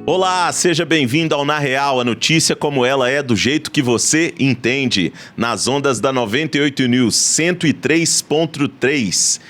Olá, seja bem-vindo ao Na Real, a notícia como ela é, do jeito que você entende, nas ondas da 98 News 103.3.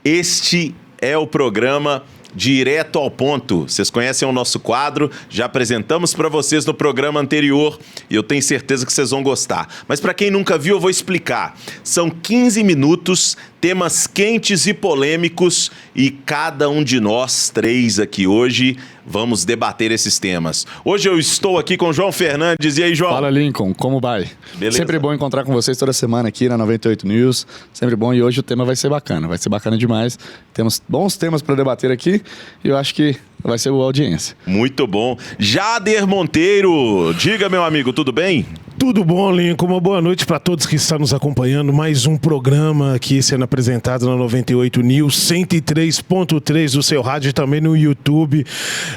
Este é o programa Direto ao Ponto. Vocês conhecem o nosso quadro, já apresentamos para vocês no programa anterior e eu tenho certeza que vocês vão gostar. Mas para quem nunca viu, eu vou explicar. São 15 minutos, temas quentes e polêmicos e cada um de nós três aqui hoje vamos debater esses temas. Hoje eu estou aqui com o João Fernandes. E aí, João? Fala, Lincoln. Como vai? Beleza. Sempre bom encontrar com vocês toda semana aqui na 98 News. Sempre bom. E hoje o tema vai ser bacana. Vai ser bacana demais. Temos bons temas para debater aqui e eu acho que vai ser boa audiência. Muito bom. Jader Monteiro. Diga, meu amigo, tudo bem? Tudo bom, Lincoln? Uma boa noite para todos que estão nos acompanhando. Mais um programa aqui sendo apresentado na 98 News 103.3 do seu rádio e também no YouTube.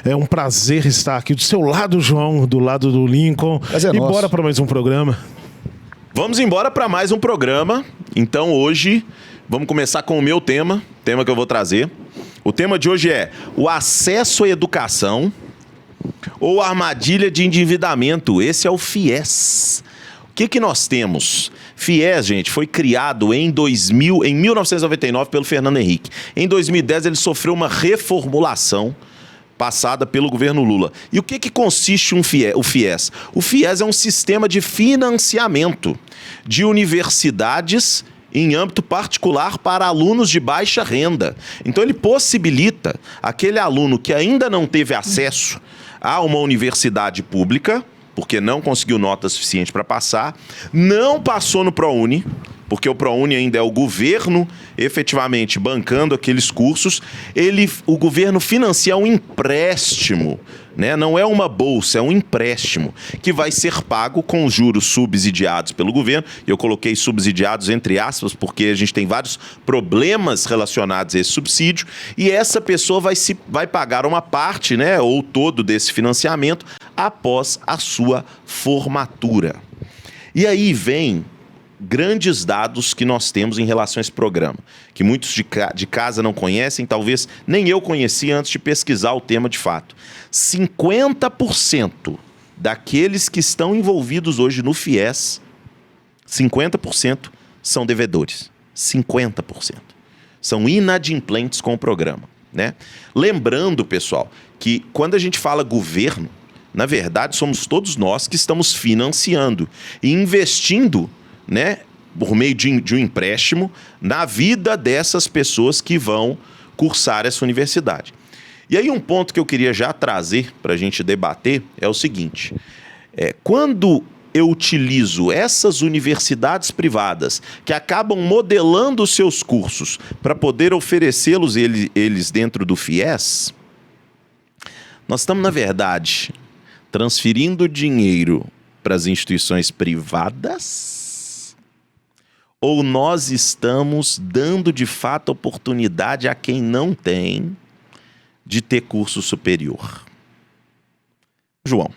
É um prazer estar aqui do seu lado, João, do lado do Lincoln. Prazer e nosso. bora para mais um programa. Vamos embora para mais um programa. Então hoje vamos começar com o meu tema que eu vou trazer. O tema de hoje é o acesso à educação ou armadilha de endividamento. Esse é o FIES. O que nós temos? FIES, gente, foi criado em 1999 pelo Fernando Henrique. Em 2010 ele sofreu uma reformulação passada pelo governo Lula. E o que consiste o FIES? O FIES é um sistema de financiamento de universidades em âmbito particular para alunos de baixa renda. Então ele possibilita aquele aluno que ainda não teve acesso a uma universidade pública, porque não conseguiu nota suficiente para passar, não passou no ProUni, porque o ProUni ainda é o governo efetivamente bancando aqueles cursos, o governo financia um empréstimo, né? Não é uma bolsa, é um empréstimo que vai ser pago com os juros subsidiados pelo governo. Eu coloquei subsidiados entre aspas porque a gente tem vários problemas relacionados a esse subsídio e essa pessoa vai pagar uma parte, né, ou todo desse financiamento após a sua formatura. E aí vem grandes dados que nós temos em relação a esse programa, que muitos de casa não conhecem, talvez nem eu conhecia antes de pesquisar o tema de fato. 50% daqueles que estão envolvidos hoje no FIES, 50% são devedores. 50%. São inadimplentes com o programa, né? Lembrando, pessoal, que quando a gente fala governo, na verdade somos todos nós que estamos financiando e investindo, né, por meio de um empréstimo na vida dessas pessoas que vão cursar essa universidade. E aí um ponto que eu queria já trazer para a gente debater é o seguinte: quando eu utilizo essas universidades privadas que acabam modelando os seus cursos para poder oferecê-los eles dentro do FIES, nós estamos, na verdade, transferindo dinheiro para as instituições privadas? Ou nós estamos dando de fato oportunidade a quem não tem de ter curso superior? João.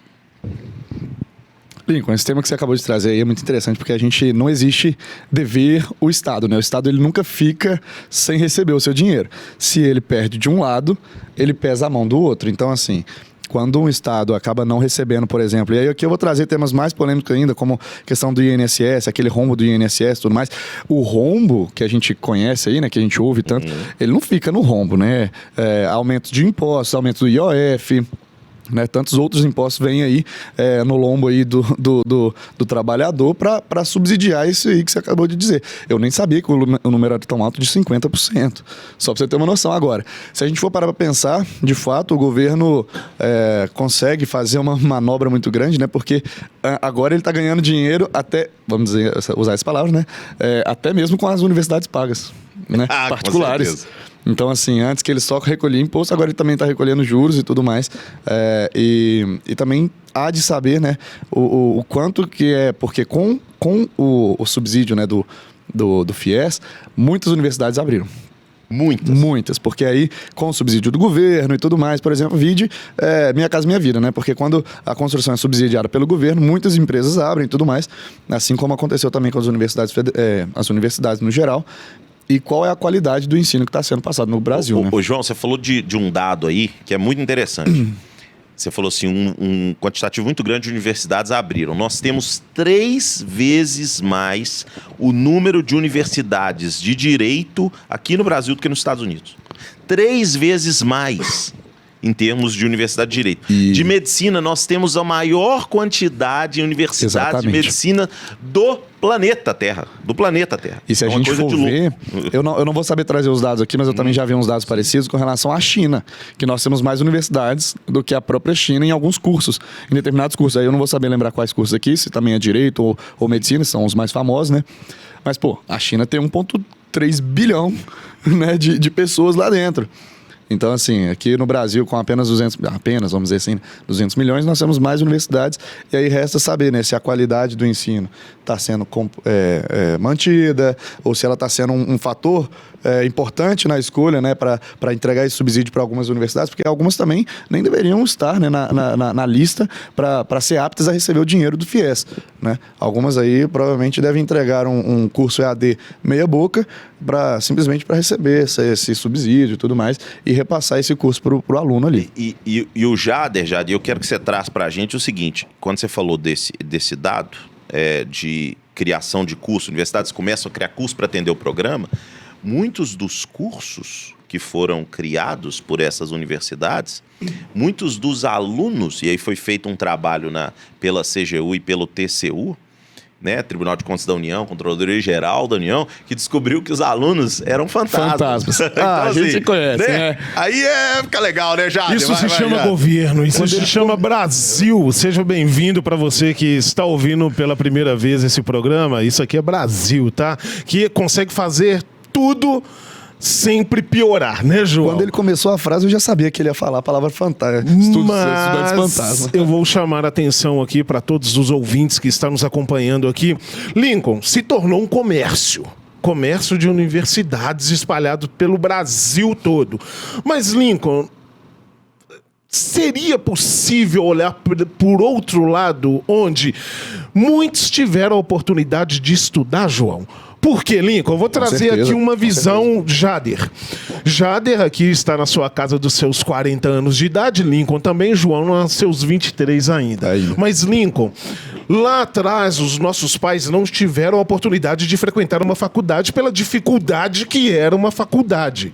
Lincoln, esse tema que você acabou de trazer aí é muito interessante porque a gente não existe dever o Estado, né? O Estado ele nunca fica sem receber o seu dinheiro. Se ele perde de um lado, ele pesa a mão do outro. Então, assim, quando um Estado acaba não recebendo, por exemplo, e aí aqui eu vou trazer temas mais polêmicos ainda, como questão do INSS, aquele rombo do INSS e tudo mais. O rombo que a gente conhece aí, né, que a gente ouve tanto, ele não fica no rombo, né? Aumento de impostos, aumento do IOF, né, tantos outros impostos vêm aí no lombo aí do trabalhador para subsidiar isso aí que você acabou de dizer. Eu nem sabia que o número era tão alto de 50%. Só para você ter uma noção. Agora, se a gente for parar para pensar, de fato, o governo consegue fazer uma manobra muito grande, né? Porque agora ele está ganhando dinheiro até, vamos dizer, usar essa palavra, né? Até mesmo com as universidades pagas, né? Particulares. Então, assim, antes que ele só recolhia imposto, agora ele também está recolhendo juros e tudo mais. E também há de saber, né, o quanto que é... Porque com o subsídio, né, do FIES, muitas universidades abriram. Muitas, porque aí com o subsídio do governo e tudo mais, por exemplo, vide Minha Casa Minha Vida, né? Porque quando a construção é subsidiada pelo governo, muitas empresas abrem e tudo mais, assim como aconteceu também com as universidades no geral. E qual é a qualidade do ensino que está sendo passado no Brasil, né? Ô, João, você falou de um dado aí que é muito interessante. Você falou assim, um quantitativo muito grande de universidades abriram. Nós temos 3 vezes mais o número de universidades de direito aqui no Brasil do que nos Estados Unidos. 3 vezes mais em termos de universidade de direito. De medicina, nós temos a maior quantidade de universidades de medicina do planeta Terra. Do planeta Terra. E se a gente for ver, eu não vou saber trazer os dados aqui, mas eu também já vi uns dados parecidos com relação à China, que nós temos mais universidades do que a própria China em alguns cursos, em determinados cursos. Aí eu não vou saber lembrar quais cursos aqui, se também é direito ou medicina, são os mais famosos, né? Mas, pô, a China tem 1,3 bilhão, né, de pessoas lá dentro. Então, assim, aqui no Brasil, com apenas, vamos dizer assim, 200 milhões, nós temos mais universidades. E aí resta saber, né, se a qualidade do ensino está sendo mantida ou se ela está sendo um fator importante na escolha, né, para entregar esse subsídio para algumas universidades, porque algumas também nem deveriam estar, né, na lista para ser aptas a receber o dinheiro do FIES, né? Algumas aí provavelmente devem entregar um curso EAD meia boca simplesmente para receber esse subsídio e tudo mais e repassar esse curso para o aluno ali. E o Jader, eu quero que você traz para a gente o seguinte, quando você falou desse dado de criação de curso, universidades começam a criar curso para atender o programa, muitos dos cursos que foram criados por essas universidades, muitos dos alunos, e aí foi feito um trabalho pela CGU e pelo TCU, né, Tribunal de Contas da União, Controladoria Geral da União, que descobriu que os alunos eram fantasmas. Então, a gente conhece, né? Aí fica legal, né, Jader? Isso se chama governo, isso se chama Brasil. Seja bem-vindo para você que está ouvindo pela primeira vez esse programa. Isso aqui é Brasil, tá? Que consegue fazer tudo sempre piorar, né, João? Quando ele começou a frase, eu já sabia que ele ia falar a palavra fantasma. Estudantes fantasma. Eu vou chamar a atenção aqui para todos os ouvintes que estão nos acompanhando aqui. Lincoln se tornou um comércio de universidades espalhado pelo Brasil todo. Mas, Lincoln, seria possível olhar por outro lado, onde muitos tiveram a oportunidade de estudar, João? Por quê, Lincoln? Eu vou trazer aqui uma visão Jader. Jader aqui está na sua casa dos seus 40 anos de idade, Lincoln também, João, nos seus 23 ainda. Mas, Lincoln, lá atrás, os nossos pais não tiveram a oportunidade de frequentar uma faculdade pela dificuldade que era uma faculdade.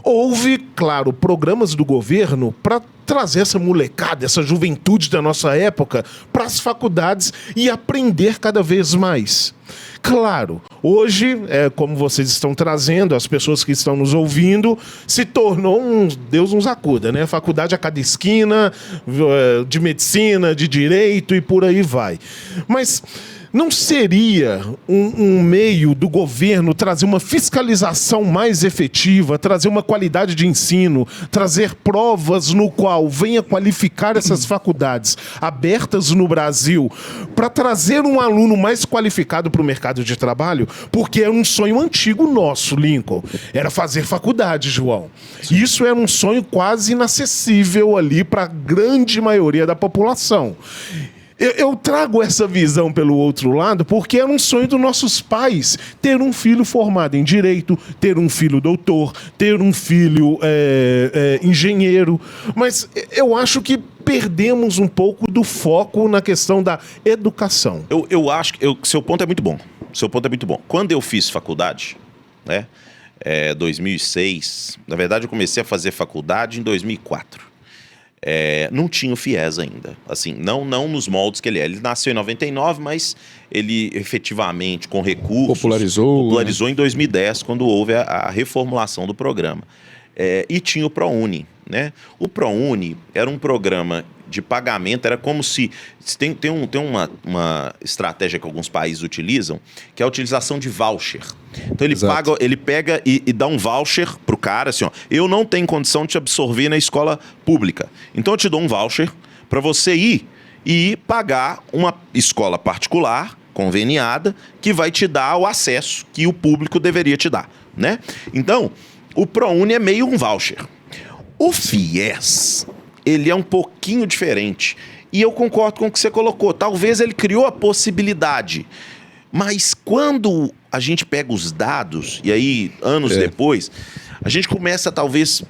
Houve, claro, programas do governo para trazer essa molecada, essa juventude da nossa época para as faculdades e aprender cada vez mais. Claro, hoje, como vocês estão trazendo, as pessoas que estão nos ouvindo, se tornou Deus nos acuda, né? Faculdade a cada esquina, de medicina, de direito e por aí vai. Mas não seria um meio do governo trazer uma fiscalização mais efetiva, trazer uma qualidade de ensino, trazer provas no qual venha qualificar essas faculdades abertas no Brasil para trazer um aluno mais qualificado para o mercado de trabalho? Porque era um sonho antigo nosso, Lincoln. Era fazer faculdade, João. Isso era um sonho quase inacessível ali para a grande maioria da população. Eu trago essa visão pelo outro lado porque era um sonho dos nossos pais ter um filho formado em direito, ter um filho doutor, ter um filho engenheiro. Mas eu acho que perdemos um pouco do foco na questão da educação. Eu acho que seu ponto é muito bom. Quando eu fiz faculdade, né, 2006, na verdade eu comecei a fazer faculdade em 2004. Não tinha o FIES ainda, assim, não nos moldes que ele é. Ele nasceu em 99, mas ele efetivamente, com recursos, popularizou em 2010, quando houve a reformulação do programa. E tinha o ProUni, né? O ProUni era um programa de pagamento, era como se... Tem uma estratégia que alguns países utilizam, que é a utilização de voucher. Então ele pega e dá um voucher pro cara, assim, ó, eu não tenho condição de te absorver na escola pública. Então eu te dou um voucher para você ir e pagar uma escola particular, conveniada, que vai te dar o acesso que o público deveria te dar, né? Então, o ProUni é meio um voucher. O FIES, ele é um pouquinho diferente. E eu concordo com o que você colocou. Talvez ele criou a possibilidade. Mas quando a gente pega os dados, e aí, anos depois, a gente começa talvez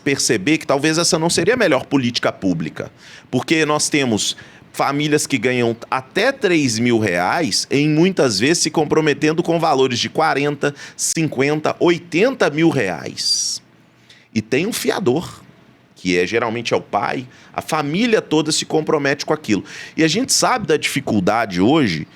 perceber que talvez essa não seria a melhor política pública. Porque nós temos famílias que ganham até R$3.000 em muitas vezes se comprometendo com valores de 40, 50, 80 mil reais. E tem um fiador, que geralmente é o pai, a família toda se compromete com aquilo. E a gente sabe da dificuldade hoje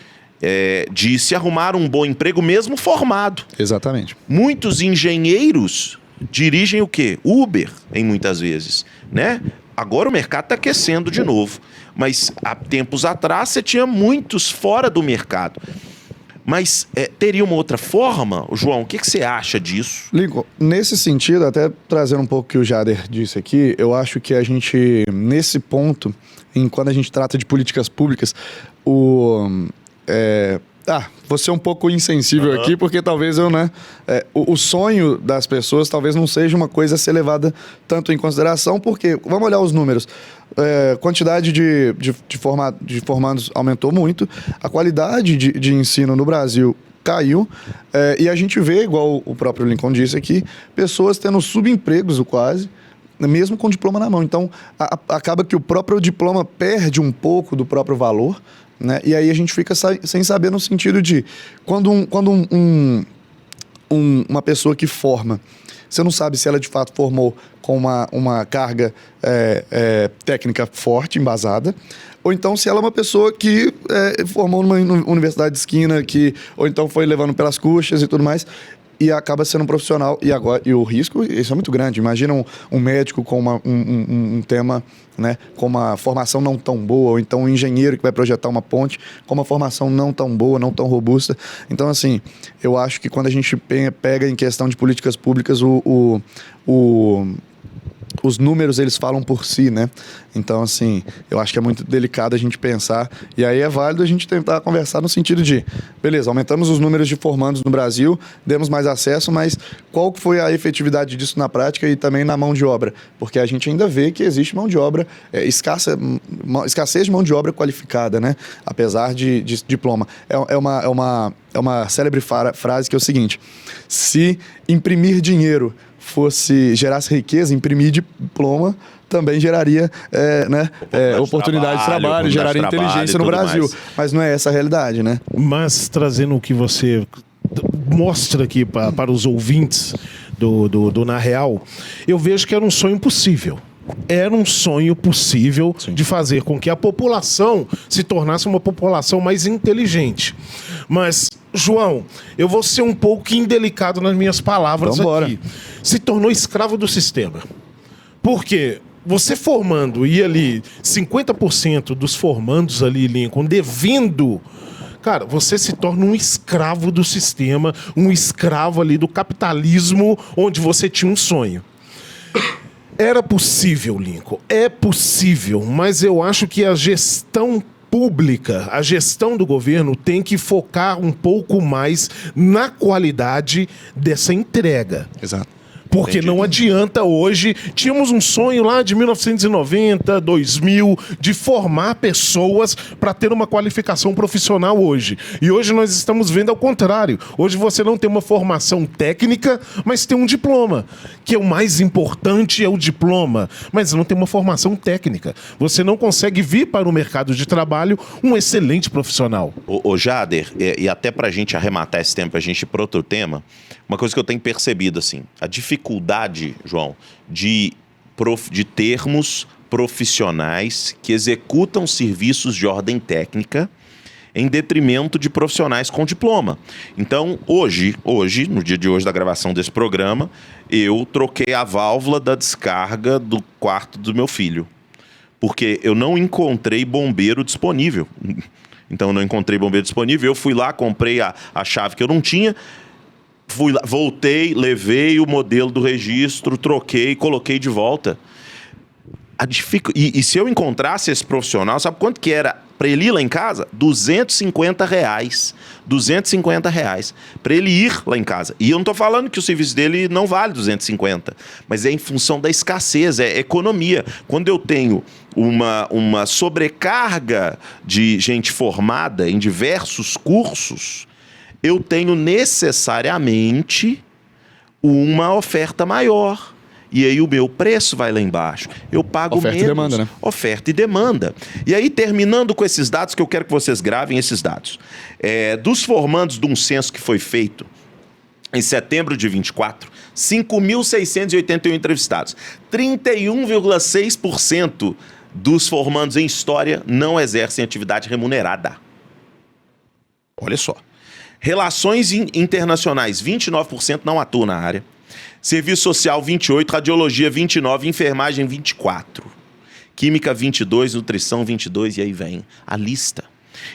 de se arrumar um bom emprego mesmo formado. Exatamente. Muitos engenheiros dirigem o quê? Uber, em muitas vezes, né? Agora o mercado está aquecendo de novo. Mas há tempos atrás você tinha muitos fora do mercado. Mas teria uma outra forma? João, o que você acha disso? Lincoln, nesse sentido, até trazendo um pouco o que o Jader disse aqui, eu acho que a gente, nesse ponto, quando a gente trata de políticas públicas, vou ser um pouco insensível aqui, porque talvez o sonho das pessoas talvez não seja uma coisa a ser levada tanto em consideração, porque, vamos olhar os números, quantidade de formandos aumentou muito, a qualidade de ensino no Brasil caiu, e a gente vê, igual o próprio Lincoln disse aqui, pessoas tendo subempregos quase, mesmo com diploma na mão. Então, acaba que o próprio diploma perde um pouco do próprio valor, né? E aí a gente fica sem saber no sentido de quando uma pessoa que forma, você não sabe se ela de fato formou com uma carga técnica forte, embasada, ou então se ela é uma pessoa que formou numa universidade de esquina, ou então foi levando pelas coxas e tudo mais, e acaba sendo um profissional. E o risco, isso é muito grande. Imagina um médico com um tema, né, com uma formação não tão boa, ou então um engenheiro que vai projetar uma ponte com uma formação não tão boa, não tão robusta. Então, assim, eu acho que quando a gente pega em questão de políticas públicas, os números, eles falam por si, né? Então, assim, eu acho que é muito delicado a gente pensar, e aí é válido a gente tentar conversar no sentido de, beleza, aumentamos os números de formandos no Brasil, demos mais acesso, mas qual que foi a efetividade disso na prática e também na mão de obra? Porque a gente ainda vê que existe mão de obra, escassez de mão de obra qualificada, né? Apesar de diploma. É uma célebre frase que é o seguinte: se imprimir dinheiro gerasse riqueza, imprimir diploma também geraria oportunidade de trabalho, geraria inteligência no Brasil. Mais. Mas não é essa a realidade, né? Mas trazendo o que você mostra aqui para os ouvintes do Na Real, eu vejo que era um sonho possível. Era um sonho possível, sim, de fazer com que a população se tornasse uma população mais inteligente. Mas, João, eu vou ser um pouco indelicado nas minhas palavras aqui. Se tornou escravo do sistema. Por quê? Você formando, e ali 50% dos formandos ali, Lincoln, devendo, cara, você se torna um escravo do sistema, um escravo ali do capitalismo, onde você tinha um sonho. Era possível, Lincoln, é possível, mas eu acho que a gestão pública, a gestão do governo tem que focar um pouco mais na qualidade dessa entrega. Exato. Porque entendi. Não adianta hoje, tínhamos um sonho lá de 1990, 2000, de formar pessoas para ter uma qualificação profissional hoje. E hoje nós estamos vendo ao contrário. Hoje você não tem uma formação técnica, mas tem um diploma. Que é o mais importante, é o diploma. Mas não tem uma formação técnica. Você não consegue vir para o mercado de trabalho um excelente profissional. Ô Jader, e até para a gente arrematar esse tempo, a gente ir para outro tema, uma coisa que eu tenho percebido, assim, a dificuldade, João, de termos profissionais que executam serviços de ordem técnica em detrimento de profissionais com diploma. Então, hoje, no dia de hoje da gravação desse programa, eu troquei a válvula da descarga do quarto do meu filho, porque eu não encontrei bombeiro disponível. Então, eu não encontrei bombeiro disponível, eu fui lá, comprei a chave que eu não tinha, fui lá, voltei, levei o modelo do registro, troquei, coloquei de volta. E se eu encontrasse esse profissional, sabe quanto que era para ele ir lá em casa? R$250. R$250 para ele ir lá em casa. E eu não estou falando que o serviço dele não vale 250, mas é em função da escassez, é economia. Quando eu tenho uma sobrecarga de gente formada em diversos cursos, eu tenho necessariamente uma oferta maior. E aí o meu preço vai lá embaixo. Eu pago Oferta menos. e demanda, né? Oferta e demanda. E aí, terminando com esses dados, que eu quero que vocês gravem esses dados. Dos formandos de um censo que foi feito em setembro de 24, 5.681 entrevistados. 31,6% dos formandos em História não exercem atividade remunerada. Olha só. Relações internacionais, 29% não atuam na área. Serviço social, 28%. Radiologia, 29%. Enfermagem, 24%. Química, 22%. Nutrição, 22%. E aí vem a lista.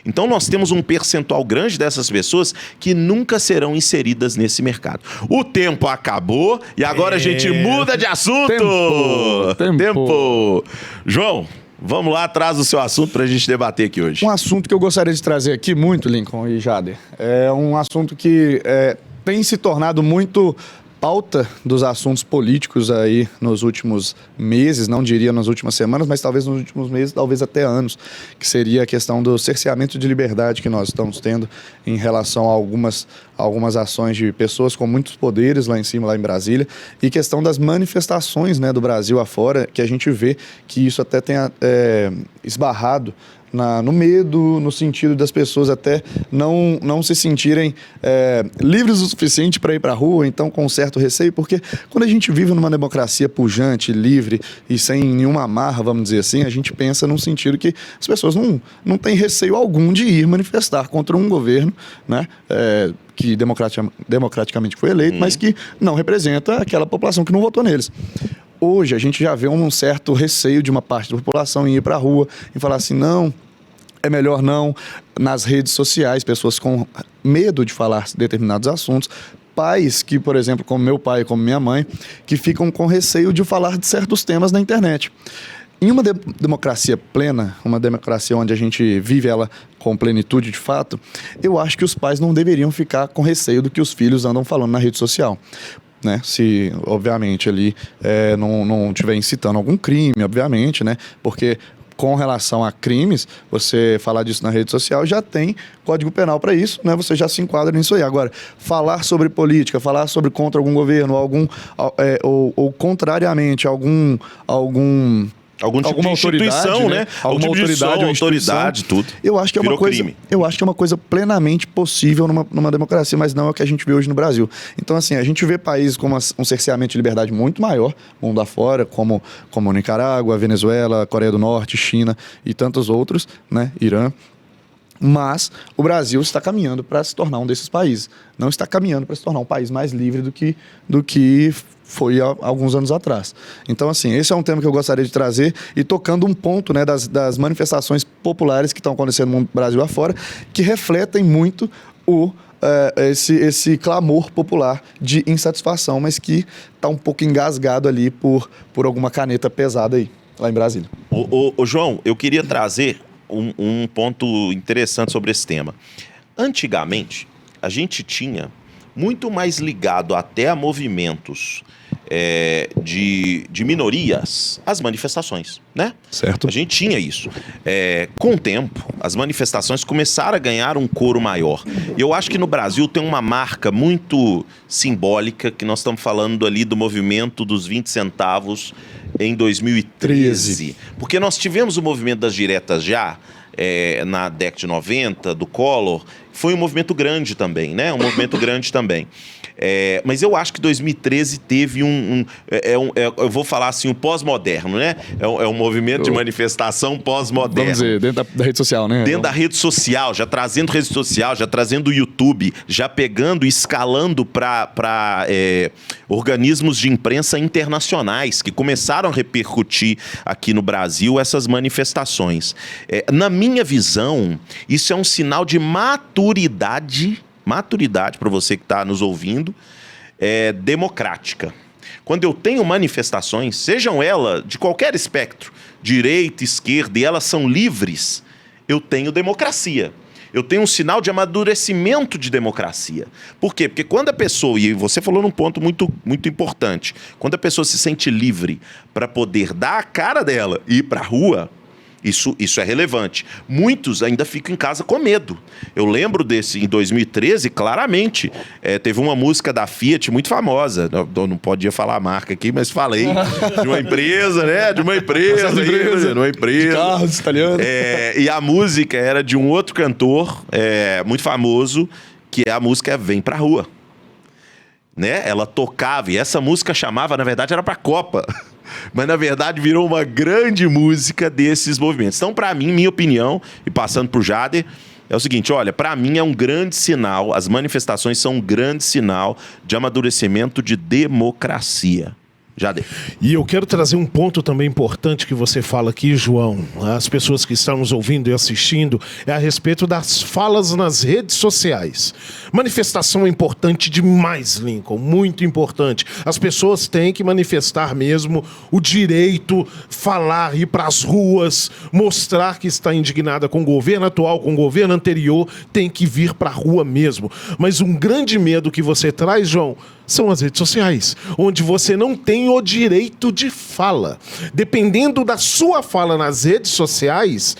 Então, nós temos um percentual grande dessas pessoas que nunca serão inseridas nesse mercado. O tempo acabou e agora a gente muda de assunto. Tempo. João, vamos lá, traz o seu assunto para a gente debater aqui hoje. Um assunto que eu gostaria de trazer aqui muito, Lincoln e Jader, é um assunto que tem se tornado muito pauta dos assuntos políticos aí nos últimos meses, não diria nas últimas semanas, mas talvez nos últimos meses, talvez até anos, que seria a questão do cerceamento de liberdade que nós estamos tendo em relação a algumas ações de pessoas com muitos poderes lá em cima, lá em Brasília, e questão das manifestações, né, do Brasil afora, que a gente vê que isso até tem esbarrado no medo, no sentido das pessoas até não se sentirem livres o suficiente para ir para a rua, então com um certo receio, porque quando a gente vive numa democracia pujante, livre e sem nenhuma amarra, vamos dizer assim, a gente pensa num sentido que as pessoas não têm receio algum de ir manifestar contra um governo, né, que democraticamente foi eleito, mas que não representa aquela população que não votou neles. Hoje a gente já vê um certo receio de uma parte da população em ir para a rua e falar assim, não, é melhor não. Nas redes sociais, pessoas com medo de falar determinados assuntos, pais que, por exemplo, como meu pai e como minha mãe, que ficam com receio de falar de certos temas na internet. Em uma democracia plena, uma democracia onde a gente vive ela com plenitude de fato, eu acho que os pais não deveriam ficar com receio do que os filhos andam falando na rede social. Né? Se, obviamente, ali não estiver incitando algum crime, obviamente, né? Porque com relação a crimes, você falar disso na rede social já tem código penal para isso, né? Você já se enquadra nisso aí. Agora, falar sobre política, falar sobre contra algum governo, ou contrariamente, alguma tipo instituição, né? Alguma autoridade, tudo. Eu acho que é uma coisa plenamente possível numa democracia, mas não é o que a gente vê hoje no Brasil. Então, assim, a gente vê países com um cerceamento de liberdade muito maior, mundo afora, como Nicarágua, Venezuela, Coreia do Norte, China e tantos outros, né? Irã. Mas o Brasil está caminhando para se tornar um desses países. Não está caminhando para se tornar um país mais livre do que foi há alguns anos atrás. Então, assim, esse é um tema que eu gostaria de trazer e tocando um ponto, né, das manifestações populares que estão acontecendo no Brasil afora, que refletem muito esse clamor popular de insatisfação, mas que está um pouco engasgado ali por alguma caneta pesada aí, lá em Brasília. Ô João, eu queria trazer um ponto interessante sobre esse tema. Antigamente, a gente tinha muito mais ligado até a movimentos de minorias as manifestações, né? Certo. A gente tinha isso. Com o tempo, as manifestações começaram a ganhar um coro maior. E eu acho que no Brasil tem uma marca muito simbólica, que nós estamos falando ali do movimento dos 20 centavos em 2013. Porque nós tivemos o movimento das diretas já, na década de 90, do Collor. Foi um movimento grande também, né? Um movimento grande também. Mas eu acho que 2013 teve eu vou falar assim, o pós-moderno, né? É um movimento de manifestação pós-moderno. Vamos dizer, dentro da rede social, né? Dentro da rede social, já trazendo rede social, já trazendo o YouTube, já pegando e escalando para organismos de imprensa internacionais que começaram a repercutir aqui no Brasil essas manifestações. Na minha visão, isso é um sinal de maturidade para você que está nos ouvindo, democrática. Quando eu tenho manifestações, sejam elas de qualquer espectro, direita, esquerda, e elas são livres, eu tenho democracia. Eu tenho um sinal de amadurecimento de democracia. Por quê? Porque quando a pessoa, e você falou num ponto muito, muito importante, quando a pessoa se sente livre para poder dar a cara dela e ir para a rua, Isso é relevante. Muitos ainda ficam em casa com medo. Eu lembro desse, em 2013, claramente, teve uma música da Fiat muito famosa. Eu não podia falar a marca aqui, mas falei. De uma empresa, né? De uma empresa. De carros italianos. E a música era de um outro cantor muito famoso, que a música Vem Pra Rua. Né? Ela tocava, e essa música chamava, na verdade, era pra Copa. Mas, na verdade, virou uma grande música desses movimentos. Então, para mim, minha opinião, e passando pro Jader, é o seguinte, olha, para mim é um grande sinal, as manifestações são um grande sinal de amadurecimento de democracia. Jader. E eu quero trazer um ponto também importante que você fala aqui, João, as pessoas que estão nos ouvindo e assistindo, é a respeito das falas nas redes sociais. Manifestação é importante demais, Lincoln, muito importante. As pessoas têm que manifestar mesmo o direito, falar, ir para as ruas, mostrar que está indignada com o governo atual, com o governo anterior, tem que vir para a rua mesmo. Mas um grande medo que você traz, João, são as redes sociais, onde você não tem o direito de fala. Dependendo da sua fala nas redes sociais,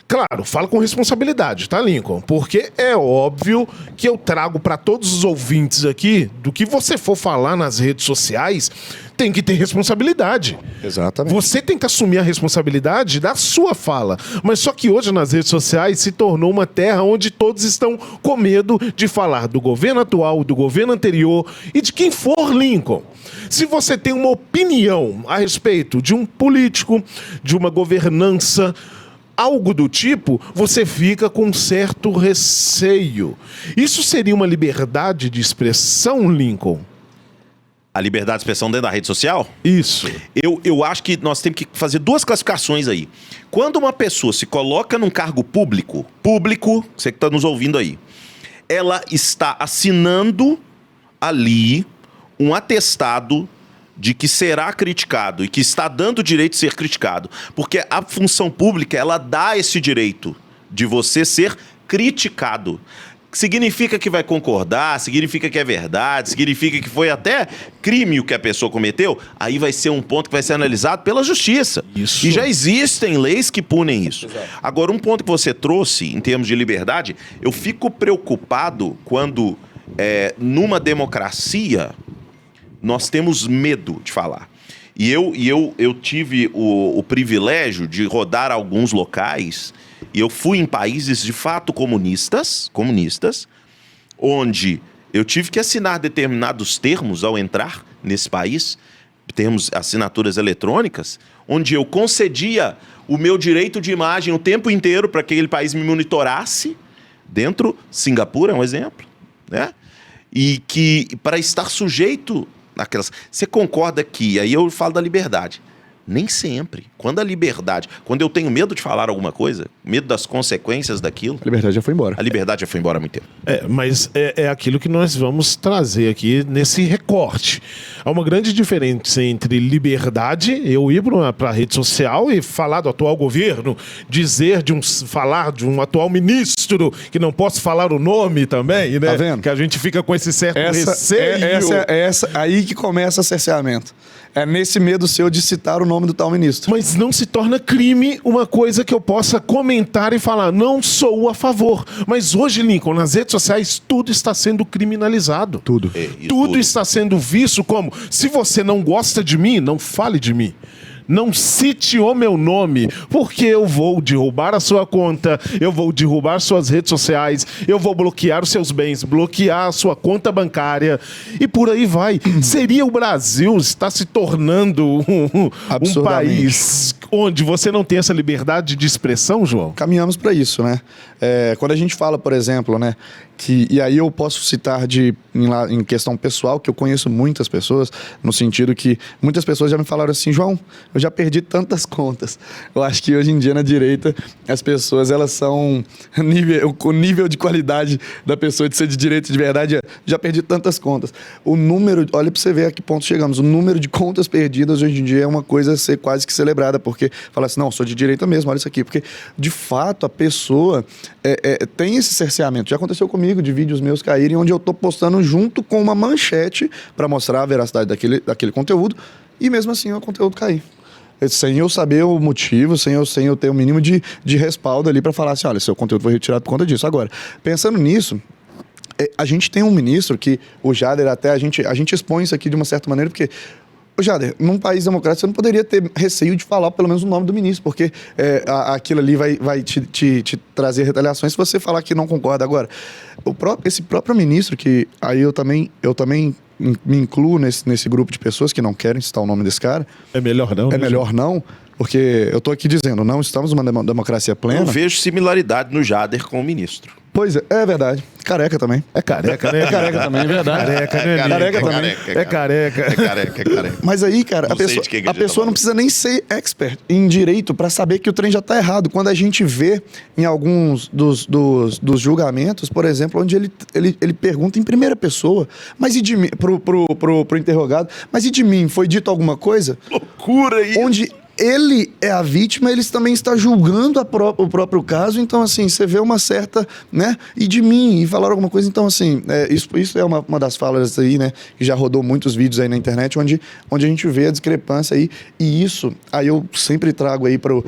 claro, fala com responsabilidade, tá, Lincoln? Porque é óbvio que eu trago para todos os ouvintes aqui, do que você for falar nas redes sociais, tem que ter responsabilidade. Exatamente. Você tem que assumir a responsabilidade da sua fala. Mas só que hoje nas redes sociais se tornou uma terra onde todos estão com medo de falar do governo atual, do governo anterior e de quem for, Lincoln. Se você tem uma opinião a respeito de um político, de uma governança, algo do tipo, você fica com um certo receio. Isso seria uma liberdade de expressão, Lincoln? A liberdade de expressão dentro da rede social? Isso. Eu acho que nós temos que fazer duas classificações aí. Quando uma pessoa se coloca num cargo público, você que está nos ouvindo aí, ela está assinando ali um atestado de que será criticado e que está dando o direito de ser criticado. Porque a função pública, ela dá esse direito de você ser criticado. Significa que vai concordar, significa que é verdade, significa que foi até crime o que a pessoa cometeu, aí vai ser um ponto que vai ser analisado pela justiça. Isso. E já existem leis que punem isso. Exato. Agora, um ponto que você trouxe, em termos de liberdade, eu fico preocupado quando, numa democracia, nós temos medo de falar. E eu tive o privilégio de rodar alguns locais, e eu fui em países de fato comunistas, onde eu tive que assinar determinados termos ao entrar nesse país, termos, assinaturas eletrônicas, onde eu concedia o meu direito de imagem o tempo inteiro para que aquele país me monitorasse, dentro, Singapura é um exemplo, né? E que para estar sujeito àquelas... Você concorda que, aí eu falo da liberdade, nem sempre. Quando eu tenho medo de falar alguma coisa, medo das consequências daquilo... A liberdade já foi embora. A liberdade já foi embora há muito tempo. Mas é aquilo que nós vamos trazer aqui nesse recorte. Há uma grande diferença entre liberdade, eu ir para a rede social e falar do atual governo, falar de um atual ministro, que não posso falar o nome também, né? Tá vendo? Que a gente fica com esse certo receio. Essa aí que começa o cerceamento. É nesse medo seu de citar o nome do tal ministro. Mas não se torna crime uma coisa que eu possa comentar e falar, não sou a favor. Mas hoje, Lincoln, nas redes sociais, tudo está sendo criminalizado. Tudo. Tudo está sendo visto como, se você não gosta de mim, não fale de mim. Não cite o meu nome, porque eu vou derrubar a sua conta, eu vou derrubar suas redes sociais, eu vou bloquear os seus bens, bloquear a sua conta bancária e por aí vai. Seria o Brasil está se tornando um país onde você não tem essa liberdade de expressão, João? Caminhamos para isso, né? Quando a gente fala, por exemplo, né, e aí eu posso citar em questão pessoal, que eu conheço muitas pessoas, no sentido que muitas pessoas já me falaram assim, João, eu já perdi tantas contas. Eu acho que hoje em dia na direita, as pessoas, elas são o nível de qualidade da pessoa de ser de direita de verdade, já perdi tantas contas. O número, olha para você ver a que ponto chegamos, o número de contas perdidas hoje em dia é uma coisa a ser quase que celebrada, porque fala assim, não, eu sou de direita mesmo, olha isso aqui, porque de fato a pessoa tem esse cerceamento. Já aconteceu comigo de vídeos meus caírem onde eu tô postando junto com uma manchete para mostrar a veracidade daquele conteúdo e mesmo assim o conteúdo cair. sem eu saber o motivo, sem eu ter o mínimo de respaldo ali para falar assim, olha, seu conteúdo foi retirado por conta disso. Agora, pensando nisso, a gente tem um ministro que, o Jader, até a gente expõe isso aqui de uma certa maneira, porque, Jader, num país democrático você não poderia ter receio de falar pelo menos o nome do ministro, porque aquilo ali vai te trazer retaliações se você falar que não concorda. Agora, esse próprio ministro, que aí eu também me incluo nesse grupo de pessoas que não querem citar o nome desse cara. É melhor não. É melhor não, porque eu tô aqui dizendo, não estamos numa democracia plena. Eu vejo similaridade no Jader com o ministro. Pois é verdade. Careca também. É careca, né? É careca também, é verdade. Careca, né? Careca também. É careca. É careca. Mas aí, cara, a pessoa não precisa nem ser expert em direito para saber que o trem já tá errado. Quando a gente vê em alguns dos julgamentos, por exemplo, onde ele pergunta em primeira pessoa, mas e de mim, pro interrogado, mas e de mim, foi dito alguma coisa? Loucura isso! Onde ele é a vítima, ele também está julgando o próprio caso, então assim, você vê uma certa, né, e de mim, e falaram alguma coisa, então assim, isso é uma das falas aí, né, que já rodou muitos vídeos aí na internet, onde a gente vê a discrepância aí, e isso, aí eu sempre trago aí pro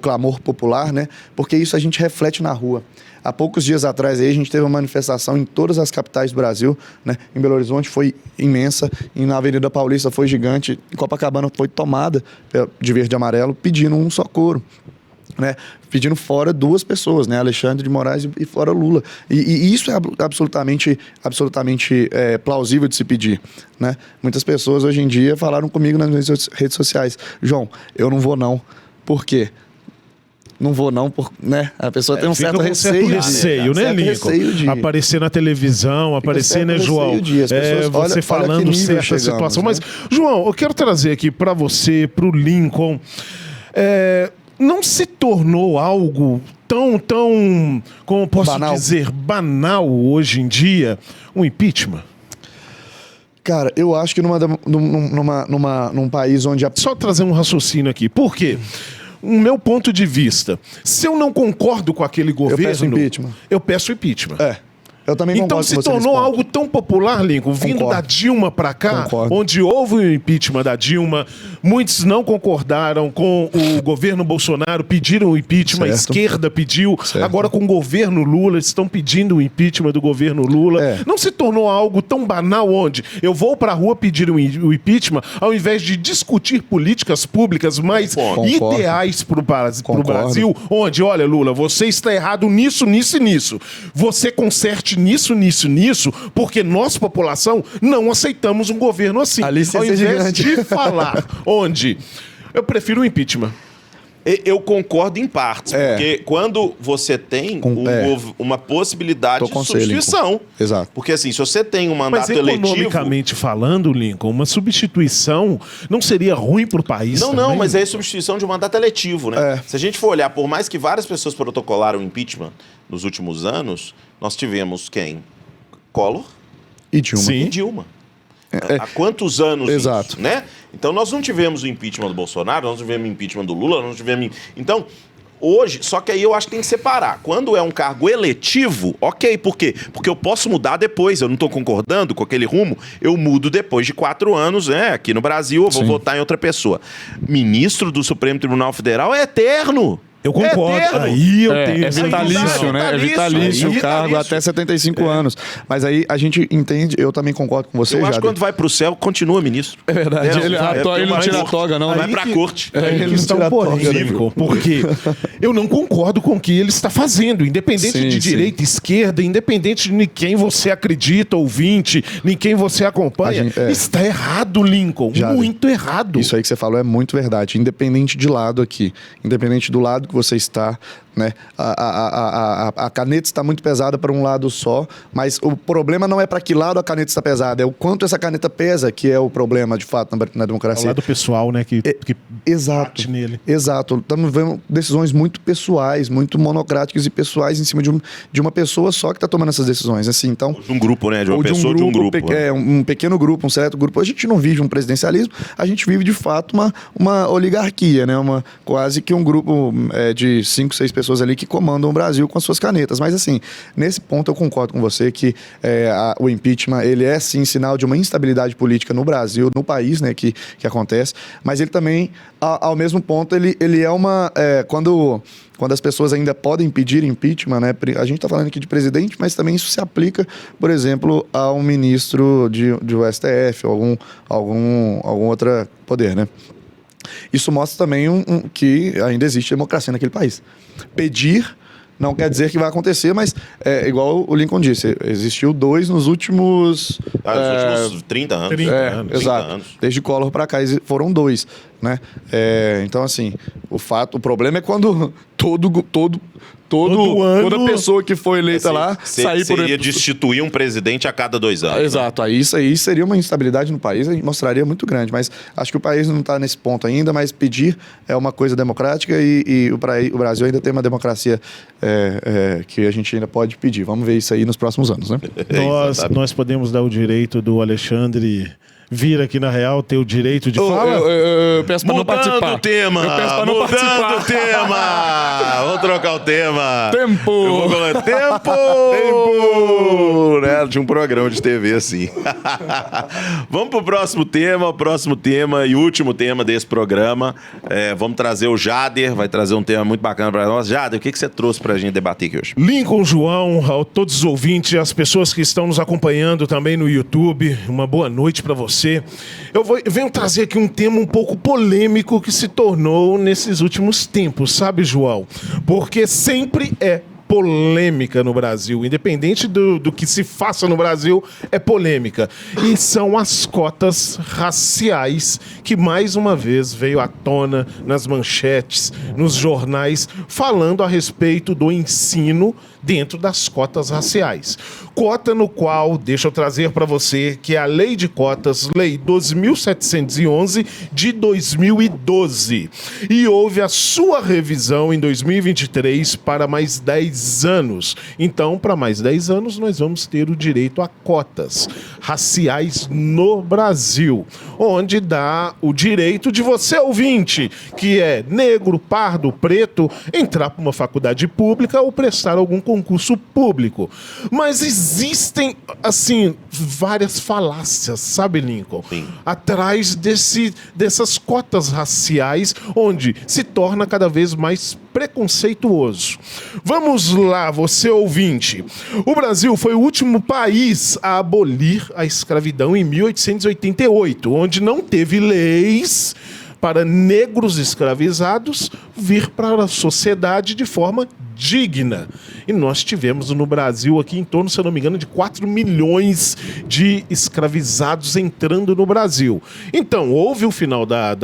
clamor popular, né, porque isso a gente reflete na rua. Há poucos dias atrás aí, a gente teve uma manifestação em todas as capitais do Brasil, né? Em Belo Horizonte foi imensa, e na Avenida Paulista foi gigante, em Copacabana foi tomada de verde e amarelo, pedindo um socorro, né? Pedindo fora 2 pessoas, né? Alexandre de Moraes e fora Lula. E isso é absolutamente plausível de se pedir, né? Muitas pessoas hoje em dia falaram comigo nas minhas redes sociais, João, eu não vou não. Por quê? Não vou não, né? A pessoa tem um certo receio. Né, Lincoln? Aparecer na televisão, aparecer, né, João? Você falando certa situação. Né? Mas, João, eu quero trazer aqui para você, para o Lincoln, não se tornou algo tão, como posso dizer, banal hoje em dia, um impeachment? Cara, eu acho que num país onde... Só trazer um raciocínio aqui. Por quê? O meu ponto de vista, se eu não concordo com aquele governo... Eu peço impeachment. Eu também então se tornou algo tão popular, Lincoln, vindo da Dilma para cá, onde houve o impeachment da Dilma, muitos não concordaram com o governo Bolsonaro, pediram o impeachment, a esquerda pediu, agora com o governo Lula, eles estão pedindo o impeachment do governo Lula. Não se tornou algo tão banal onde eu vou para a rua pedir o impeachment, ao invés de discutir políticas públicas mais ideais para o Brasil, onde, olha, Lula, você está errado nisso, nisso e nisso. Você conserte nisso, porque nós, população, não aceitamos um governo assim. Ao invés de falar onde eu prefiro o impeachment. Eu concordo em partes, porque quando você tem uma possibilidade de substituição. Exato. Porque assim, se você tem um mandato eletivo... Mas economicamente falando, Lincoln, uma substituição não seria ruim para o país também? Não, mas é substituição de um mandato eletivo, né? Se a gente for olhar, por mais que várias pessoas protocolaram impeachment nos últimos anos, nós tivemos quem? Collor e Dilma. Sim. E Dilma. Há quantos anos Exato. isso, né? Então nós não tivemos o impeachment do Bolsonaro, nós não tivemos o impeachment do Lula, nós não tivemos... Então, hoje, só que aí eu acho que tem que separar. Quando é um cargo eletivo, ok, por quê? Porque eu posso mudar depois, eu não estou concordando com aquele rumo, eu mudo depois de 4 anos, né? Aqui no Brasil, eu vou votar em outra pessoa. Ministro do Supremo Tribunal Federal é eterno. Eu concordo. Aí eu tenho... É vitalício, né? É vitalício o cargo até 75 anos. Mas aí a gente entende, eu também concordo com você, Eu acho que quando vai pro céu, continua ministro. É verdade. Ele não tira a toga, não. Vai pra corte. Ele está um polêmico, porque eu não concordo com o que ele está fazendo, independente de direita, esquerda, independente de quem você acredita, ouvinte, em quem você acompanha. Está errado, Lincoln. Muito errado. Isso aí que você falou é muito verdade. Independente de lado aqui. Independente do lado que você está, né? A caneta está muito pesada para um lado só, mas o problema não é para que lado a caneta está pesada, é o quanto essa caneta pesa que é o problema, de fato, na democracia. É o lado pessoal, né? Que exato, bate nele. Exato. Estamos vendo decisões muito pessoais, muito monocráticas e pessoais em cima de uma pessoa só que está tomando essas decisões. Assim, então, de um grupo, né? De uma pessoa de um grupo. Um pequeno grupo, um certo grupo. A gente não vive um presidencialismo, a gente vive, de fato, uma oligarquia, né? Quase que um grupo de 5, 6 pessoas pessoas ali que comandam o Brasil com as suas canetas. Mas assim, nesse ponto eu concordo com você que o impeachment, ele é sim sinal de uma instabilidade política no Brasil, no país, né, que acontece, mas ele também, ao mesmo ponto, ele é uma... Quando as pessoas ainda podem pedir impeachment, né? A gente está falando aqui de presidente, mas também isso se aplica, por exemplo, a um ministro do STF, ou algum outro poder, né? Isso mostra também que ainda existe democracia naquele país. Pedir não quer dizer que vai acontecer, mas igual o Lincoln disse, existiu 2 nos últimos... nos últimos 30 anos. 30 anos. Exato. 30 anos. Desde Collor para cá foram 2, né? Então, assim, o problema é quando toda pessoa que foi eleita lá sair por... Seria destituir um presidente a cada 2 anos. Exato. Aí isso aí seria uma instabilidade no país e mostraria muito grande. Mas acho que o país não está nesse ponto ainda, mas pedir é uma coisa democrática e o Brasil ainda tem uma democracia que a gente ainda pode pedir. Vamos ver isso aí nos próximos anos, né? Nós podemos dar o direito do Alexandre vir aqui na Real, ter o direito de fala? Eu peço pra não participar. Mudando o tema. Eu peço pra não Mudando o tema. Vou trocar o tema. Tempo. Eu vou colocar tempo. Né? Tinha um programa de TV assim. Vamos pro próximo tema e último tema desse programa. Vamos trazer o Jader, vai trazer um tema muito bacana pra nós. Jader, o que você trouxe pra gente debater aqui hoje? Lincoln, João, a todos os ouvintes, as pessoas que estão nos acompanhando também no YouTube, uma boa noite pra você. Eu venho trazer aqui um tema um pouco polêmico que se tornou nesses últimos tempos, sabe, João? Porque sempre é polêmica no Brasil, independente do que se faça no Brasil, é polêmica. E são as cotas raciais que mais uma vez veio à tona nas manchetes, nos jornais, falando a respeito do ensino dentro das cotas raciais. Cota no qual, deixa eu trazer para você, que é a Lei de Cotas, Lei 12.711 de 2012. E houve a sua revisão em 2023 para mais 10 anos. Então, para mais 10 anos, nós vamos ter o direito a cotas raciais no Brasil, onde dá o direito de você, ouvinte, que é negro, pardo, preto, entrar para uma faculdade pública ou prestar algum concurso público. Mas existem, assim, várias falácias, sabe, Lincoln? Sim. Atrás dessas cotas raciais, onde se torna cada vez mais preconceituoso. Vamos lá, você ouvinte. O Brasil foi o último país a abolir a escravidão em 1888, onde não teve leis para negros escravizados vir para a sociedade de forma digna. E nós tivemos no Brasil aqui em torno, se eu não me engano, de 4 milhões de escravizados entrando no Brasil. Então, houve o final da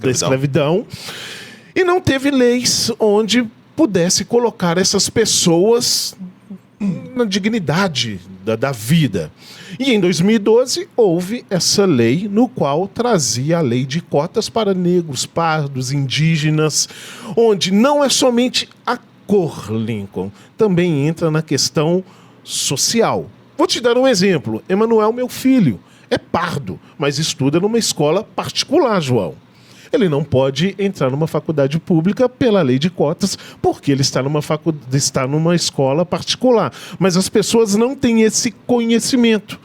escravidão e não teve leis onde pudesse colocar essas pessoas na dignidade da vida. E em 2012 houve essa lei no qual trazia a lei de cotas para negros, pardos, indígenas, onde não é somente a cor, Lincoln, também entra na questão social. Vou te dar um exemplo. Emanuel, meu filho, é pardo, mas estuda numa escola particular, João. Ele não pode entrar numa faculdade pública pela lei de cotas, porque ele está numa escola particular. Mas as pessoas não têm esse conhecimento,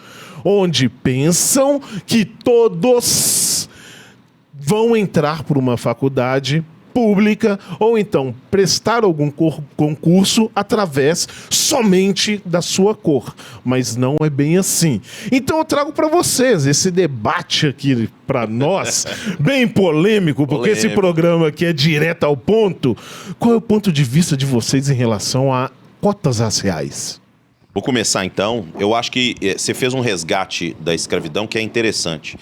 onde pensam que todos vão entrar por uma faculdade pública ou então prestar algum concurso através somente da sua cor, mas não é bem assim. Então eu trago para vocês esse debate aqui para nós, bem polêmico, porque esse programa aqui é direto ao ponto. Qual é o ponto de vista de vocês em relação a cotas raciais? Vou começar então. Eu acho que você fez um resgate da escravidão que é interessante.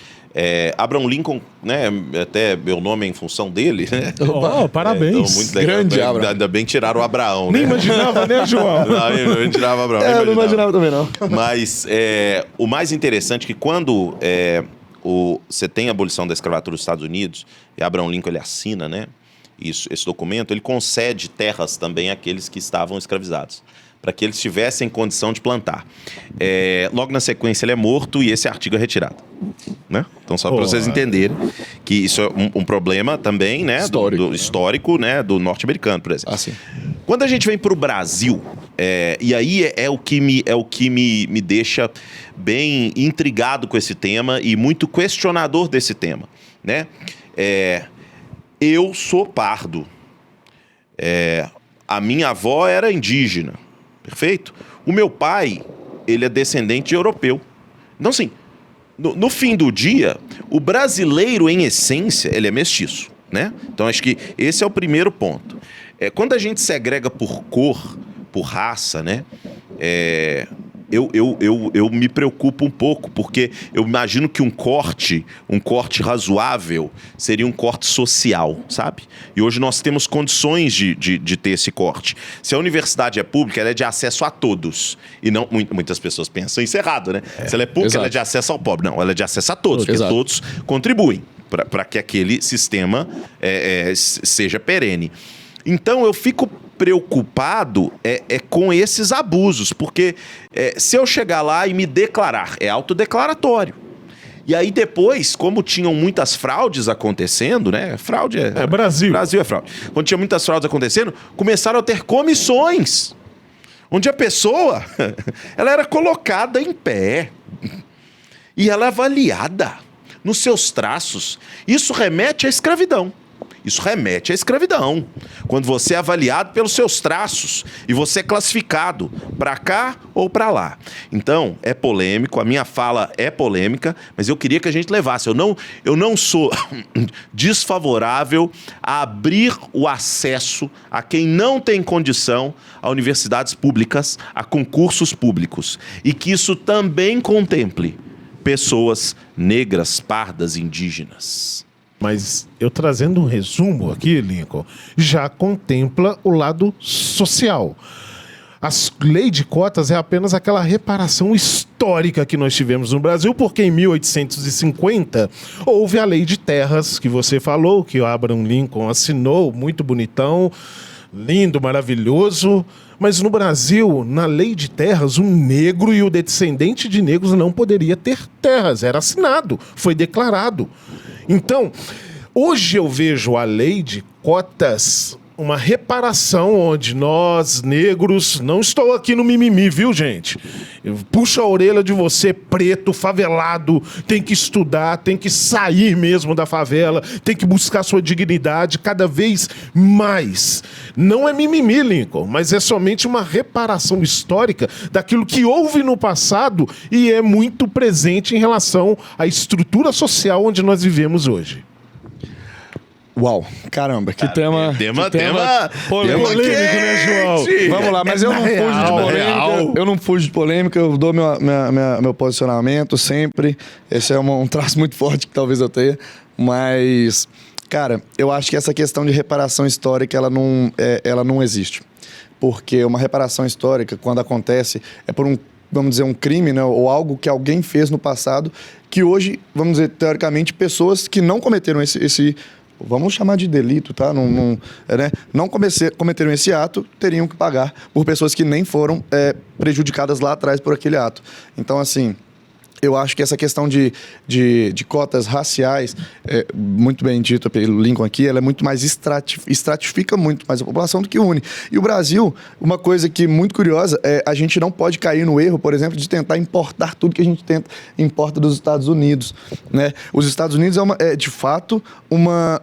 Abraham Lincoln, né? Até meu nome é em função dele, né? Oh, parabéns. Então, muito legal. Grande Abraham. Ainda bem tiraram o Abraão, Nem né? imaginava, né, João? Não tirava o Abraão. Eu não imaginava também, não. Mas o mais interessante é que quando você tem a abolição da escravatura dos Estados Unidos, e Abraham Lincoln ele assina, né? Esse documento, ele concede terras também àqueles que estavam escravizados, para que eles tivessem condição de plantar. Logo na sequência ele é morto e esse artigo é retirado. né? Então, só para vocês entenderem que isso é um problema também, né? Histórico, né? Do norte-americano, por exemplo. Sim. Quando a gente vem para o Brasil, e aí é o que me deixa bem intrigado com esse tema e muito questionador desse tema, né? Eu sou pardo. A minha avó era indígena, perfeito? O meu pai, ele é descendente de europeu. Então, assim, no fim do dia, o brasileiro, em essência, ele é mestiço, né? Então, acho que esse é o primeiro ponto. Quando a gente segrega por cor, por raça, né? Eu me preocupo um pouco, porque eu imagino que um corte razoável seria um corte social, sabe? E hoje nós temos condições de ter esse corte. Se a universidade é pública, ela é de acesso a todos. E não muitas pessoas pensam isso errado, né? Se ela é pública, exato. ela é de acesso ao pobre. Não, ela é de acesso a todos, porque Exato. todos contribuem para que aquele sistema seja perene. Então, eu fico preocupado com esses abusos, porque se eu chegar lá e me declarar, é autodeclaratório. E aí depois, como tinham muitas fraudes acontecendo, né? Fraude Brasil. Brasil é fraude. Quando tinha muitas fraudes acontecendo, começaram a ter comissões, onde a pessoa ela era colocada em pé e ela é avaliada nos seus traços. Isso remete à escravidão. Isso remete à escravidão. Quando você é avaliado pelos seus traços e você é classificado para cá ou para lá. Então, é polêmico, a minha fala é polêmica, mas eu queria que a gente levasse. Eu não sou desfavorável a abrir o acesso a quem não tem condição a universidades públicas, a concursos públicos. E que isso também contemple pessoas negras, pardas, indígenas. Mas eu trazendo um resumo aqui, Lincoln, já contempla o lado social. A lei de cotas é apenas aquela reparação histórica que nós tivemos no Brasil, porque em 1850 houve a lei de terras, que você falou, que o Abraham Lincoln assinou, muito bonitão, lindo, maravilhoso. Mas no Brasil, na lei de terras, o negro e o descendente de negros não poderia ter terras. Era assinado, foi declarado. Então, hoje eu vejo a lei de cotas uma reparação onde nós, negros, não estou aqui no mimimi, viu, gente? Puxa a orelha de você, preto, favelado, tem que estudar, tem que sair mesmo da favela, tem que buscar sua dignidade cada vez mais. Não é mimimi, Lincoln, mas é somente uma reparação histórica daquilo que houve no passado e é muito presente em relação à estrutura social onde nós vivemos hoje. Uau, caramba, que tema polêmico, né, João? Vamos lá, mas eu não fujo de polêmica. Eu não fujo de polêmica, eu dou meu posicionamento sempre. Esse é um traço muito forte que talvez eu tenha. Mas, cara, eu acho que essa questão de reparação histórica, ela não existe. Porque uma reparação histórica, quando acontece, é por vamos dizer, um crime, né, ou algo que alguém fez no passado, que hoje, vamos dizer, teoricamente, pessoas que não cometeram esse vamos chamar de delito, tá? Não cometeram esse ato, teriam que pagar por pessoas que nem foram prejudicadas lá atrás por aquele ato. Então, assim, eu acho que essa questão de cotas raciais, muito bem dito pelo Lincoln aqui, ela é muito mais estratifica muito mais a população do que une. E o Brasil, uma coisa que é muito curiosa, a gente não pode cair no erro, por exemplo, de tentar importar tudo que a gente importa dos Estados Unidos, né? Os Estados Unidos é de fato uma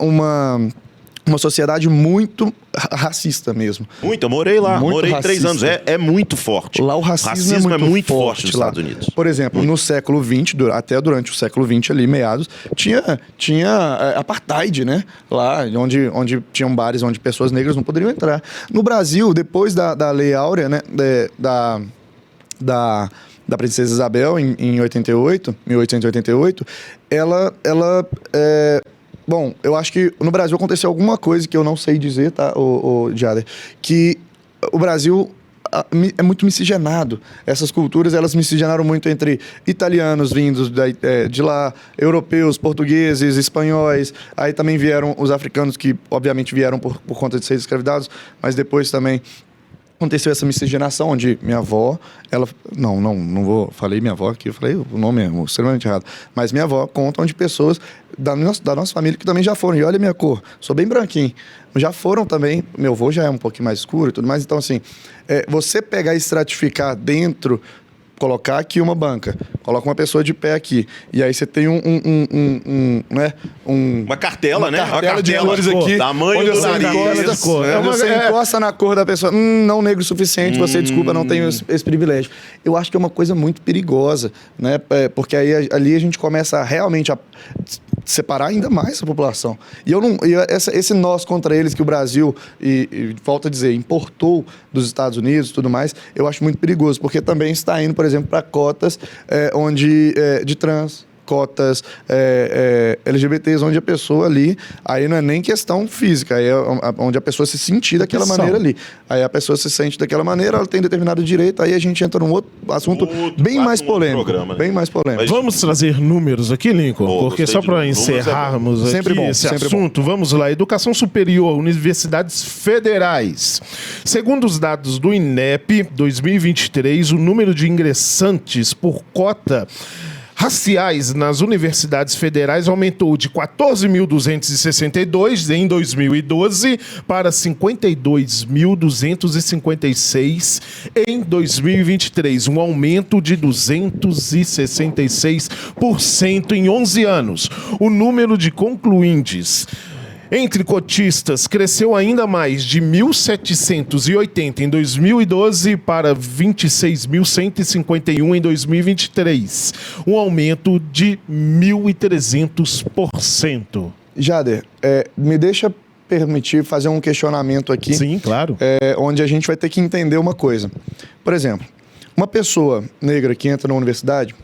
sociedade muito racista mesmo. Muito, eu morei lá, morei racista. 3 anos, é muito forte. Lá o racismo é muito forte nos lá. Estados Unidos. Por exemplo, no século XX, até durante o século XX ali, meados, tinha apartheid, né? Lá, onde tinham bares onde pessoas negras não poderiam entrar. No Brasil, depois da Lei Áurea, né? Da Princesa Isabel, em 1888, ela bom, eu acho que no Brasil aconteceu alguma coisa que eu não sei dizer, tá, o Jader, que o Brasil é muito miscigenado. Essas culturas, elas miscigenaram muito entre italianos vindos de lá, europeus, portugueses, espanhóis, aí também vieram os africanos que, obviamente, vieram por conta de serem escravizados, mas depois também aconteceu essa miscigenação, onde minha avó, ela... Não vou... Falei minha avó aqui, eu falei o nome mesmo, extremamente errado. Mas minha avó conta de pessoas da nossa família que também já foram. E olha a minha cor, sou bem branquinho. Já foram também, meu avô já é um pouquinho mais escuro e tudo mais. Então, assim, você pegar e estratificar dentro... Colocar aqui uma banca, coloca uma pessoa de pé aqui, e aí você tem uma cartela, né? Uma cartela de cores aqui, tamanho onde do você nariz. Você encosta na cor da pessoa, não negro o suficiente, você desculpa, não tenho esse privilégio. Eu acho que é uma coisa muito perigosa, né? Porque aí ali a gente começa realmente a separar ainda mais a população. E esse nós contra eles que o Brasil, e volto a dizer, importou dos Estados Unidos e tudo mais, eu acho muito perigoso, porque também está indo, por exemplo, para cotas de trans, cotas LGBTs, onde a pessoa ali, aí não é nem questão física, aí é onde a pessoa se sentir daquela maneira ali. Aí a pessoa se sente daquela maneira, ela tem determinado direito, aí a gente entra num outro assunto bem mais polêmico. Programa, né? Bem mais polêmico. Vamos trazer números aqui, Lincoln? Porque só para encerrarmos aqui sempre bom, esse sempre assunto, vamos lá. Educação superior, universidades federais. Segundo os dados do INEP 2023, o número de ingressantes por cota raciais nas universidades federais aumentou de 14.262 em 2012 para 52.256 em 2023, um aumento de 266% em 11 anos. O número de concluintes entre cotistas cresceu ainda mais, de 1.780 em 2012 para 26.151 em 2023, um aumento de 1.300%. Jader, me deixa permitir fazer um questionamento aqui. Sim, claro. Onde a gente vai ter que entender uma coisa. Por exemplo, uma pessoa negra que entra na universidade,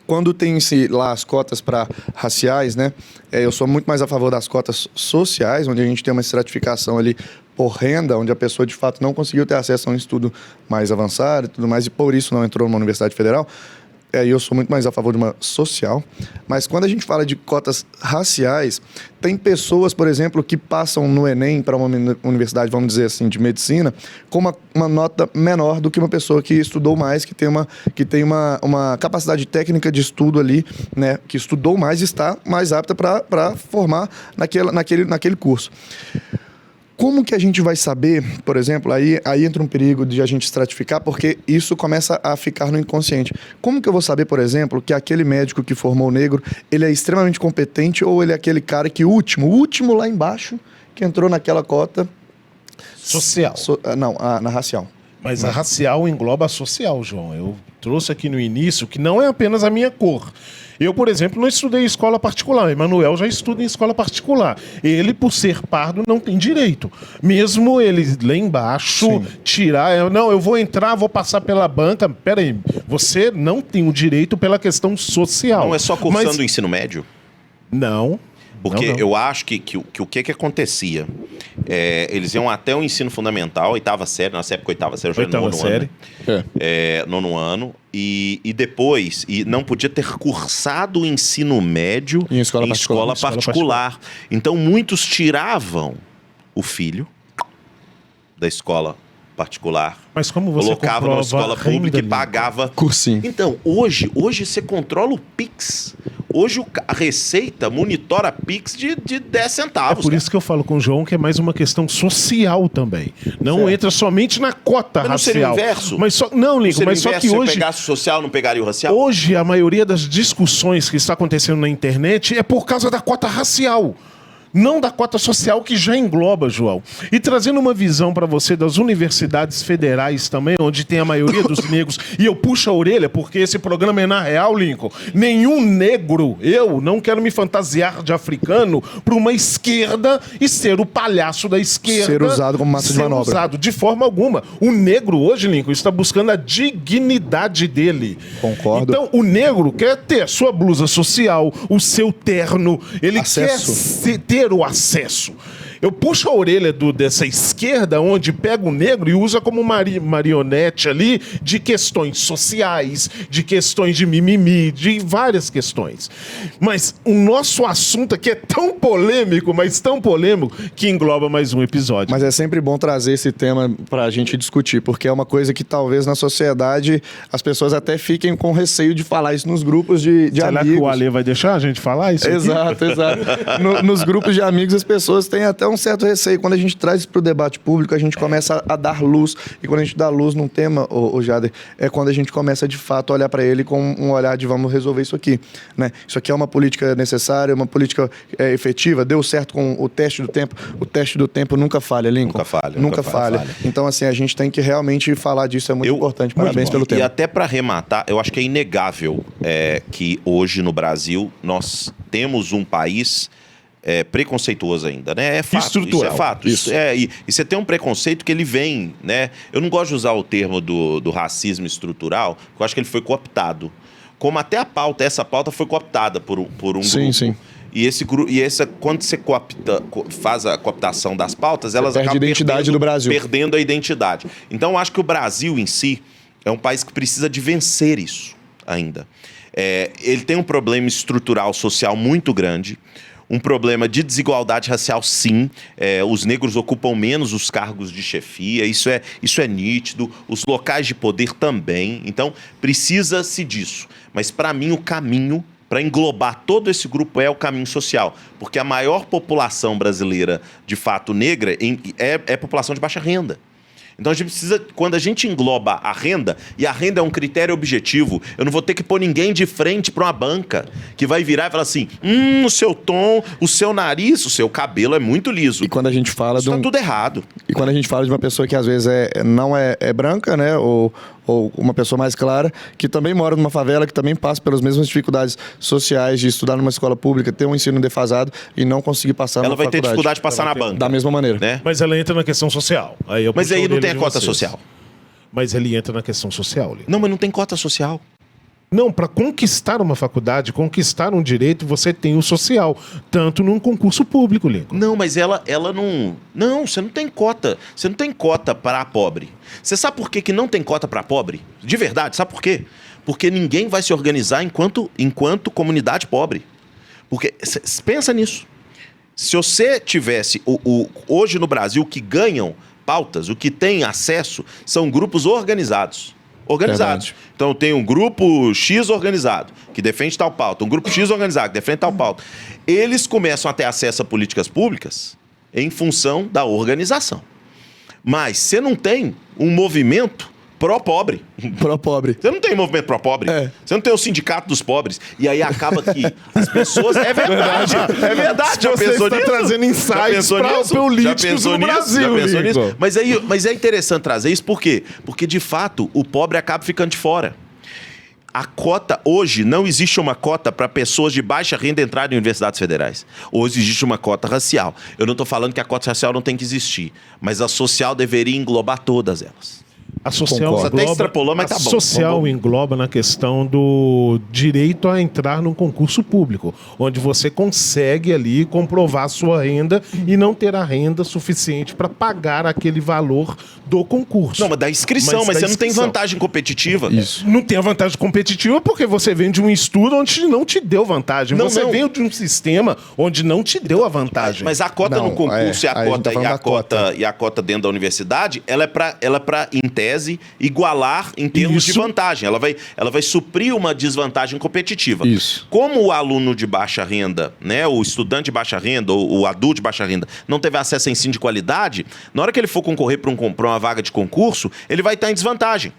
quando tem-se lá as cotas para raciais, né? Eu sou muito mais a favor das cotas sociais, onde a gente tem uma estratificação ali por renda, onde a pessoa de fato não conseguiu ter acesso a um estudo mais avançado e tudo mais, e por isso não entrou numa universidade federal. Eu sou muito mais a favor de uma social, mas quando a gente fala de cotas raciais, tem pessoas, por exemplo, que passam no Enem para uma universidade, vamos dizer assim, de medicina, com uma nota menor do que uma pessoa que estudou mais, que tem uma capacidade técnica de estudo ali, né, que estudou mais e está mais apta para formar naquele curso. Como que a gente vai saber, por exemplo, aí entra um perigo de a gente estratificar, porque isso começa a ficar no inconsciente. Como que eu vou saber, por exemplo, que aquele médico que formou o negro, ele é extremamente competente ou ele é aquele cara que o último lá embaixo, que entrou naquela cota... Social. Na racial. Mas a racial engloba a social, João. Eu trouxe aqui no início que não é apenas a minha cor. Eu, por exemplo, não estudei em escola particular. Emanuel já estuda em escola particular. Ele, por ser pardo, não tem direito. Mesmo ele lá embaixo, sim, tirar... Não, eu vou entrar, vou passar pela banca. Peraí, você não tem o direito pela questão social. Não é só cursando o ensino médio? Não. Porque eu acho que o que acontecia? Eles iam até o ensino fundamental, oitava série, nossa época oitava série, eu já era nono ano. Nono ano. E depois, não podia ter cursado o ensino médio em escola particular. Então, muitos tiravam o filho da escola particular. Mas como você colocava numa escola pública e pagava cursinho. Então, hoje você controla o Pix. Hoje a Receita monitora Pix de 10 centavos. É por isso que eu falo com o João que é mais uma questão social também. Não entra somente na cota racial. Não seria o inverso? Não, Lincoln, mas só que hoje... Se eu pegasse o social, não pegaria o racial? Hoje, a maioria das discussões que está acontecendo na internet é por causa da cota racial. Não da cota social, que já engloba, João. E trazendo uma visão para você das universidades federais também, onde tem a maioria dos negros, e eu puxo a orelha, porque esse programa é na real, Lincoln. Nenhum negro, eu não quero me fantasiar de africano para uma esquerda e ser o palhaço da esquerda. Ser usado como massa de manobra. Usado de forma alguma. O negro hoje, Lincoln, está buscando a dignidade dele. Concordo. Então, o negro quer ter a sua blusa social, o seu terno, ele acesso. quer ter o acesso. Eu puxo a orelha dessa esquerda, onde pega o negro e usa como marionete ali de questões sociais, de questões de mimimi, de várias questões. Mas o nosso assunto aqui é tão polêmico, mas tão polêmico, que engloba mais um episódio. Mas é sempre bom trazer esse tema pra gente discutir, porque é uma coisa que talvez na sociedade as pessoas até fiquem com receio de falar isso nos grupos de Será amigos. que o Ale vai deixar a gente falar isso aqui? Exato. Nos grupos de amigos as pessoas têm até um certo receio. Quando a gente traz isso pro debate público, a gente começa a dar luz. E quando a gente dá luz num tema, o Jader, é quando a gente começa de fato a olhar para ele com um olhar de vamos resolver isso aqui, né? Isso aqui é uma política necessária, uma política efetiva, deu certo com o teste do tempo. O teste do tempo nunca falha, Lincoln. Nunca falha. Então, assim, a gente tem que realmente falar disso, é muito importante. Parabéns pelo tema. E até para arrematar, eu acho que é inegável que hoje no Brasil nós temos um país preconceituoso ainda, né? É fato, estrutural. isso é fato. Isso. E você tem um preconceito que ele vem, né? Eu não gosto de usar o termo do racismo estrutural, porque eu acho que ele foi cooptado. Como até essa pauta foi cooptada por um grupo. Sim. Quando você faz a cooptação das pautas, elas perde acabam a identidade do Brasil. perdendo a identidade. Então, eu acho que o Brasil em si é um país que precisa de vencer isso ainda. Ele tem um problema estrutural social muito grande, um problema de desigualdade racial, sim. Os negros ocupam menos os cargos de chefia, isso é nítido. Os locais de poder também. Então, precisa-se disso. Mas, para mim, o caminho para englobar todo esse grupo é o caminho social. Porque a maior população brasileira, de fato, negra, é população de baixa renda. Então a gente precisa, quando a gente engloba a renda, e a renda é um critério objetivo, eu não vou ter que pôr ninguém de frente para uma banca que vai virar e falar assim: o seu tom, o seu nariz, o seu cabelo é muito liso. E quando a gente fala Isso tá tudo errado. E quando a gente fala de uma pessoa que às vezes não é branca, né? Ou uma pessoa mais clara, que também mora numa favela, que também passa pelas mesmas dificuldades sociais de estudar numa escola pública, ter um ensino defasado e não conseguir passar na faculdade. Ela vai ter dificuldade de passar na banca. Da mesma maneira. Né? Mas ela entra na questão social. Mas aí não tem a cota social. Mas ele entra na questão social, Lino. Não, mas não tem cota social. Não, para conquistar uma faculdade, conquistar um direito, você tem o social. Tanto num concurso público, Lincoln. Não, mas ela não... Não, você não tem cota. Você não tem cota para pobre. Você sabe por que não tem cota para pobre? De verdade, sabe por quê? Porque ninguém vai se organizar enquanto comunidade pobre. Porque, pensa nisso. Se você tivesse... hoje no Brasil, o que ganham pautas, o que tem acesso, são grupos organizados. Organizados. Verdade. Então tem um grupo X organizado, que defende tal pauta, um grupo X organizado, que defende tal pauta. Eles começam a ter acesso a políticas públicas em função da organização. Mas você não tem um movimento pró-pobre. Pró-pobre. Você não tem movimento pró-pobre. Você não tem o sindicato dos pobres. E aí acaba que as pessoas... É verdade. É verdade. Já Você pensou está nisso? trazendo insights para políticos do Brasil, Já pensou nisso? Lincoln. Mas é interessante trazer isso por quê? Porque, de fato, o pobre acaba ficando de fora. A cota, hoje, não existe uma cota para pessoas de baixa renda entrarem em universidades federais. Hoje existe uma cota racial. Eu não estou falando que a cota racial não tem que existir, mas a social deveria englobar todas elas. A social Você até extrapolou, mas tá bom. A social engloba na questão do direito a entrar num concurso público, onde você consegue ali comprovar a sua renda e não ter a renda suficiente para pagar aquele valor do concurso. Não, mas da inscrição, mas você não tem vantagem competitiva. Isso. Não tem a vantagem competitiva porque você vem de um estudo onde não te deu vantagem. Não, você não. veio de um sistema onde não te deu a vantagem. Mas a cota Não, no concurso aí a gente tá falando da cota. e a cota dentro da universidade, ela é para, em tese, igualar em termos de vantagem. Ela vai suprir uma desvantagem competitiva. Isso. Como o aluno de baixa renda, né, o estudante de baixa renda, ou o adulto de baixa renda, não teve acesso a ensino de qualidade, na hora que ele for concorrer para uma vaga de concurso, ele vai estar em desvantagem.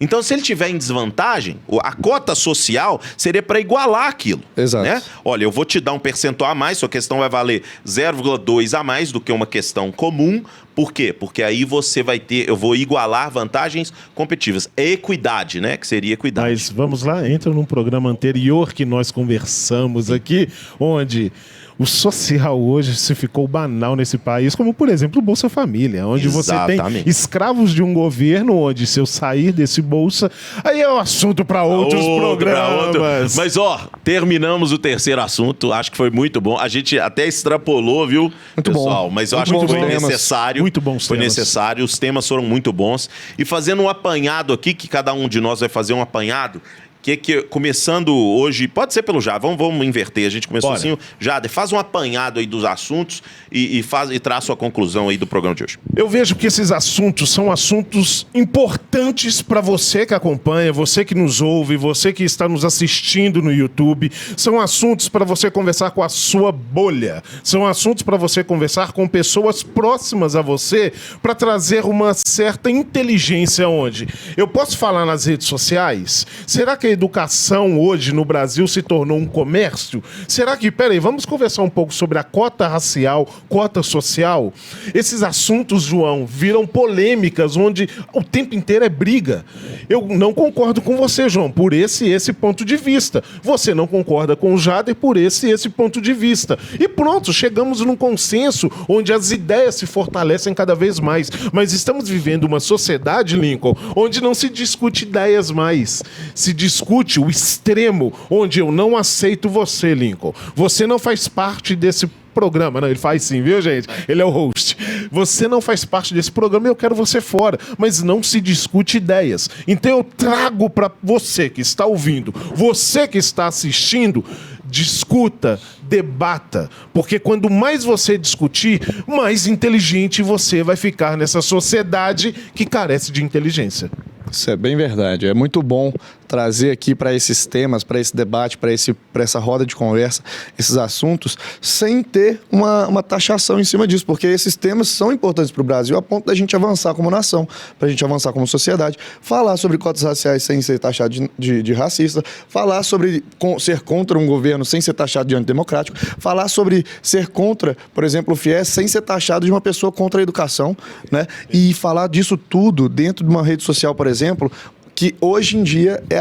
Então, se ele tiver em desvantagem, a cota social seria para igualar aquilo. Exato. Né? Olha, eu vou te dar um percentual a mais, sua questão vai valer 0,2 a mais do que uma questão comum, Por quê? Porque aí você vai ter, eu vou igualar vantagens competitivas. É equidade, né? Que seria equidade. Mas vamos lá, entra num programa anterior que nós conversamos aqui, onde o social hoje se ficou banal nesse país, como, por exemplo, o Bolsa Família, onde você tem escravos de um governo, onde se eu sair desse Bolsa, aí é um assunto para outros programas. Mas, terminamos o terceiro assunto, acho que foi muito bom. A gente até extrapolou, viu, muito pessoal? Bom. Mas eu muito acho que foi temas. necessário. Muito bons Foi temas. necessário, os temas foram muito bons. E fazendo um apanhado aqui, que cada um de nós vai fazer um apanhado, que começando hoje, pode ser pelo Jade, vamos inverter, a gente começou assim, Jade, faz um apanhado aí dos assuntos e traz sua conclusão aí do programa de hoje. Eu vejo que esses assuntos são assuntos importantes para você que acompanha, você que nos ouve, você que está nos assistindo no YouTube, são assuntos para você conversar com a sua bolha, são assuntos para você conversar com pessoas próximas a você, para trazer uma certa inteligência onde eu posso falar nas redes sociais, será que a educação hoje no Brasil se tornou um comércio? Será que, peraí, vamos conversar um pouco sobre a cota racial, cota social? Esses assuntos, João, viram polêmicas onde o tempo inteiro é briga. Eu não concordo com você, João, por esse ponto de vista. Você não concorda com o Jader por esse ponto de vista. E pronto, chegamos num consenso onde as ideias se fortalecem cada vez mais. Mas estamos vivendo uma sociedade, Lincoln, onde não se discute ideias mais. Se discute o extremo, onde eu não aceito você, Lincoln. Você não faz parte desse programa. Não, ele faz sim, viu, gente? Ele é o host. Você não faz parte desse programa e eu quero você fora. Mas não se discute ideias. Então eu trago para você que está ouvindo, você que está assistindo, discuta, debata, porque quando mais você discutir, mais inteligente você vai ficar nessa sociedade que carece de inteligência. Isso é bem verdade. É muito bom trazer aqui para esses temas, para esse debate, para essa roda de conversa, esses assuntos, sem ter uma taxação em cima disso, porque esses temas são importantes para o Brasil a ponto da gente avançar como nação, para a gente avançar como sociedade, falar sobre cotas raciais sem ser taxado de racista, falar sobre ser contra um governo sem ser taxado de antidemocrático, falar sobre ser contra, por exemplo, o FIES sem ser taxado de uma pessoa contra a educação, né? E falar disso tudo dentro de uma rede social, por exemplo, que hoje em dia é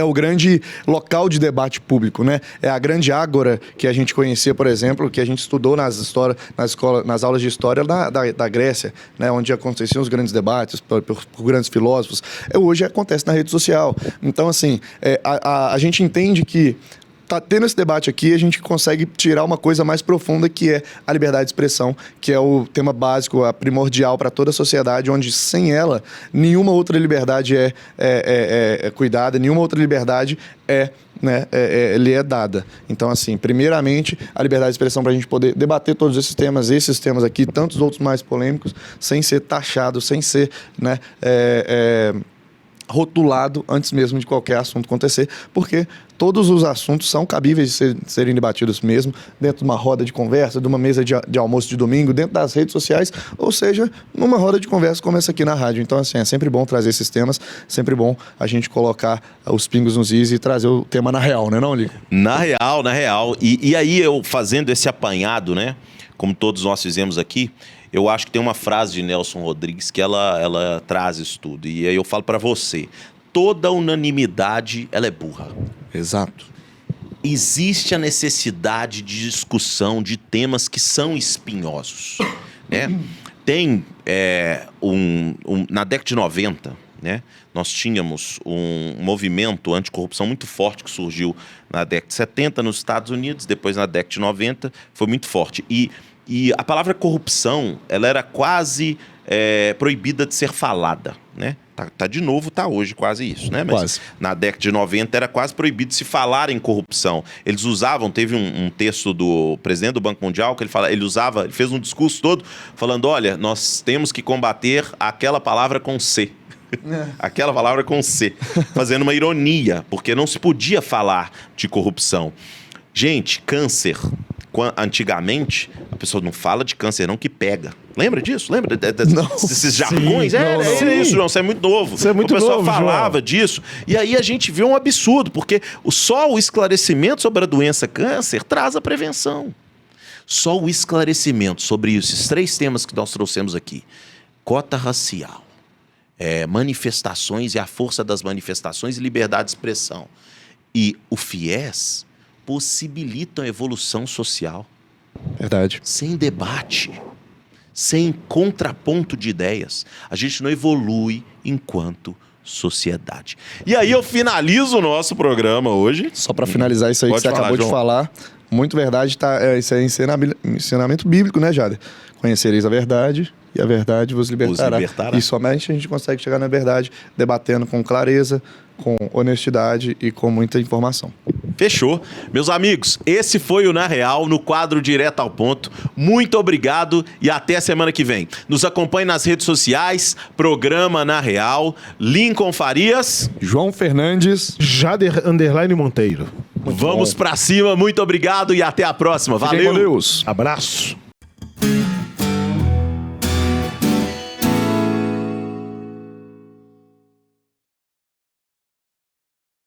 o grande local de debate público, né? É a grande ágora que a gente conhecia, por exemplo, que a gente estudou nas aulas de história da Grécia, né? Onde aconteciam os grandes debates por grandes filósofos. Hoje acontece na rede social. Então, assim, a gente entende que tendo esse debate aqui, a gente consegue tirar uma coisa mais profunda, que é a liberdade de expressão, que é o tema básico, a primordial para toda a sociedade, onde sem nenhuma outra liberdade é cuidada, nenhuma outra liberdade lhe é dada. Então, assim, primeiramente, a liberdade de expressão para a gente poder debater todos esses temas aqui, tantos outros mais polêmicos, sem ser taxado, sem ser, rotulado antes mesmo de qualquer assunto acontecer, porque todos os assuntos são cabíveis de serem debatidos mesmo, dentro de uma roda de conversa, de uma mesa de almoço de domingo, dentro das redes sociais, ou seja, numa roda de conversa como essa aqui na rádio. Então, assim, é sempre bom trazer esses temas, sempre bom a gente colocar os pingos nos is e trazer o tema na real, né, não, Lico? Na real. E aí, eu fazendo esse apanhado, né, como todos nós fizemos aqui, eu acho que tem uma frase de Nelson Rodrigues que ela traz isso tudo. E aí eu falo para você, toda unanimidade, ela é burra. Exato. Existe a necessidade de discussão de temas que são espinhosos, né? Tem na década de 90, né, nós tínhamos um movimento anticorrupção muito forte que surgiu na década de 70 nos Estados Unidos, depois na década de 90 foi muito forte. E a palavra corrupção, ela era quase proibida de ser falada, né? Tá hoje quase isso, né? Mas quase. Na década de 90 era quase proibido de se falar em corrupção. Eles usavam, teve um texto do presidente do Banco Mundial que ele fez um discurso todo falando, olha, nós temos que combater aquela palavra com C. Aquela palavra com C. Fazendo uma ironia, porque não se podia falar de corrupção. Gente, câncer... Antigamente, a pessoa não fala de câncer não, que pega. Lembra disso? Lembra desses jargões? Isso, João, você é muito novo. Você é muito novo, O pessoal falava disso. E aí a gente vê um absurdo, porque só o esclarecimento sobre a doença câncer traz a prevenção. Só o esclarecimento sobre esses 3 temas que nós trouxemos aqui, cota racial, manifestações e a força das manifestações e liberdade de expressão, e o FIES, possibilitam a evolução social. Verdade. Sem debate, sem contraponto de ideias, a gente não evolui enquanto sociedade. E aí eu finalizo o nosso programa hoje. Só para finalizar isso aí Pode que você falar, acabou João. de falar, muito verdade, isso é ensinamento bíblico, né, Jader? Conhecereis a verdade e a verdade vos libertará. E somente a gente consegue chegar na verdade debatendo com clareza, com honestidade e com muita informação. Fechou. Meus amigos, esse foi o Na Real, no quadro Direto ao Ponto. Muito obrigado e até a semana que vem. Nos acompanhe nas redes sociais, programa Na Real, Lincoln Farias. João Fernandes. Jader _Monteiro. Vamos pra cima, muito obrigado e até a próxima. Fiquem Valeu. com Deus. Abraço.